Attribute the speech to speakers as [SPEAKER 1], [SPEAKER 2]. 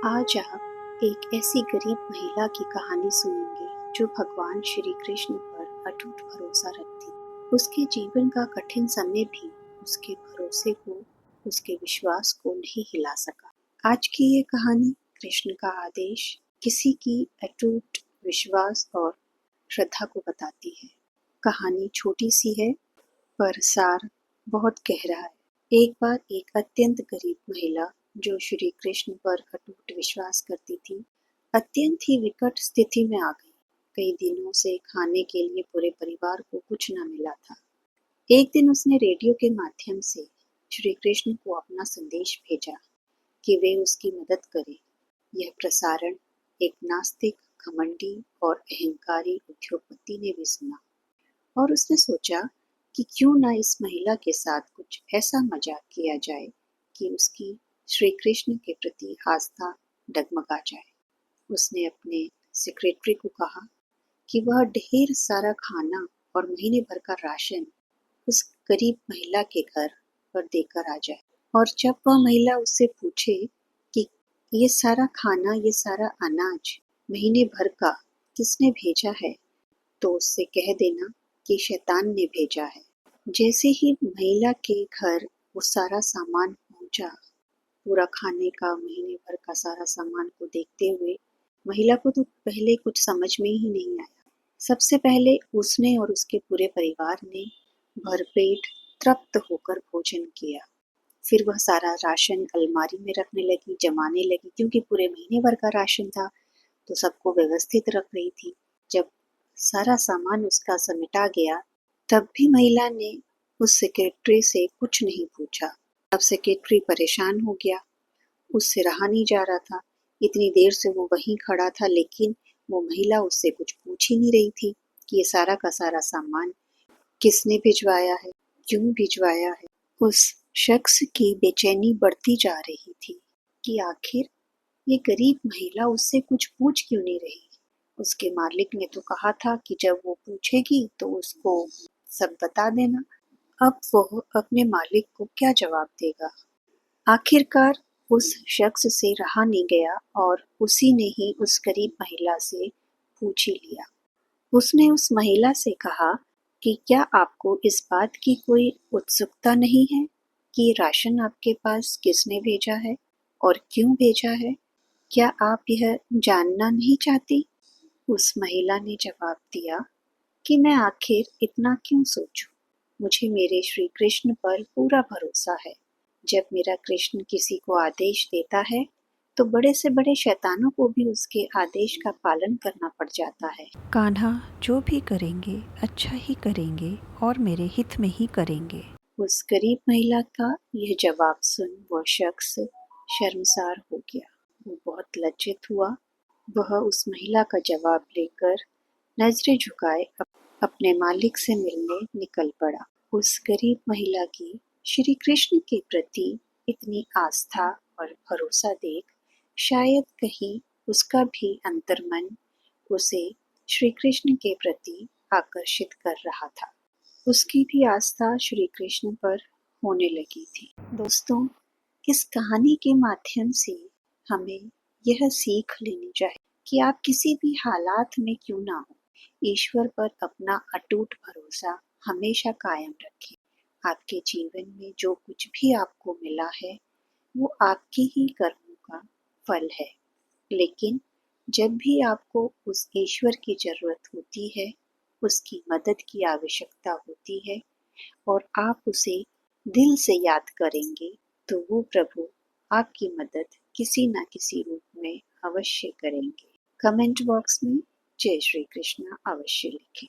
[SPEAKER 1] आज आप एक ऐसी गरीब महिला की कहानी सुनेंगे जो भगवान श्री कृष्ण पर अटूट भरोसा रखती। उसके जीवन का कठिन समय भी उसके भरोसे को, उसके विश्वास को नहीं हिला सका। आज की ये कहानी कृष्ण का आदेश किसी की अटूट विश्वास और श्रद्धा को बताती है। कहानी छोटी सी है पर सार बहुत गहरा है। एक बार एक अत्यंत गरीब महिला जो श्री कृष्ण पर अटूट विश्वास करती थी, अत्यंत ही विकट स्थिति में आ गई। कई दिनों से खाने के लिए पूरे परिवार को कुछ न मिला था। एक दिन उसने रेडियो के माध्यम से श्री कृष्ण को अपना संदेश भेजा कि वे उसकी मदद करें। यह प्रसारण एक नास्तिक, घमंडी और अहंकारी उद्योगपति ने भी सुना और उसने सोचा कि क्यों ना इस महिला के साथ कुछ ऐसा मजाक किया जाए कि उसकी श्री कृष्ण के प्रति आस्था डगमगा जाए। उसने अपने सेक्रेटरी को कहा कि वह ढेर सारा खाना और महीने भर का राशन उस गरीब महिला के घर पर देकर आ जाए, और जब वह महिला उससे पूछे कि ये सारा खाना, ये सारा अनाज महीने भर का किसने भेजा है, तो उससे कह देना कि शैतान ने भेजा है। जैसे ही महिला के घर वो सारा सामान पहुंचा, पूरा खाने का, महीने भर का सारा सामान को देखते हुए महिला को तो पहले कुछ समझ में ही नहीं आया। सबसे पहले उसने और उसके पूरे परिवार ने भरपेट तृप्त होकर भोजन किया। फिर वह सारा राशन अलमारी में रखने लगी, जमाने लगी, क्योंकि पूरे महीने भर का राशन था तो सबको व्यवस्थित रख रही थी। जब सारा सामान उसका समेटा गया, तब भी महिला ने उस सेक्रेटरी से कुछ नहीं पूछा। अब सेक्रेटरी परेशान हो गया, उससे रहा नहीं जा रहा था। इतनी देर से वो वहीं खड़ा था, लेकिन वो महिला उससे कुछ पूछ ही नहीं रही थी कि ये सारा का सारा सामान किसने भिजवाया है, क्यों भिजवाया है। उस शख्स की बेचैनी बढ़ती जा रही थी कि आखिर ये गरीब महिला उससे कुछ पूछ क्यों नहीं रही। उसके मालिक ने तो कहा था कि जब वो पूछेगी तो उसको सब बता देना। अब वो अपने मालिक को क्या जवाब देगा। आखिरकार उस शख्स से रहा नहीं गया और उसी ने ही उस गरीब महिला से पूछ ही लिया। उसने उस महिला से कहा कि क्या आपको इस बात की कोई उत्सुकता नहीं है कि राशन आपके पास किसने भेजा है और क्यों भेजा है? क्या आप यह जानना नहीं चाहती? उस महिला ने जवाब दिया कि मैं आखिर इतना क्यों सोचूं? मुझे मेरे श्री कृष्ण पर पूरा भरोसा है। जब मेरा कृष्ण किसी को आदेश देता है तो बड़े से बड़े शैतानों को भी उसके आदेश का पालन करना पड़ जाता है।
[SPEAKER 2] कान्हा, जो भी करेंगे अच्छा ही करेंगे और मेरे हित में ही करेंगे।
[SPEAKER 1] उस गरीब महिला का यह जवाब सुन वह शख्स शर्मसार हो गया। वो बहुत लज्जित हुआ। वह उस महिला का जवाब लेकर नजरें झुकाए अपने मालिक से मिलने निकल पड़ा। उस गरीब महिला की श्री कृष्ण के प्रति इतनी आस्था और भरोसा देख शायद कहीं उसका भी अंतर्मन उसे श्री कृष्ण के प्रति आकर्षित कर रहा था। उसकी भी आस्था श्री कृष्ण पर होने लगी थी। दोस्तों, इस कहानी के माध्यम से हमें यह सीख लेनी चाहिए कि आप किसी भी हालात में क्यों ना हो, ईश्वर पर अपना अटूट भरोसा हमेशा कायम रखें। आपके जीवन में जो कुछ भी आपको मिला है वो आपके ही कर्मों का फल है। लेकिन जब भी आपको उस ईश्वर की जरूरत होती है, उसकी मदद की आवश्यकता होती है और आप उसे दिल से याद करेंगे, तो वो प्रभु आपकी मदद किसी न किसी रूप में अवश्य करेंगे। कमेंट बॉक्स में जय श्री कृष्ण अवश्य लिखें।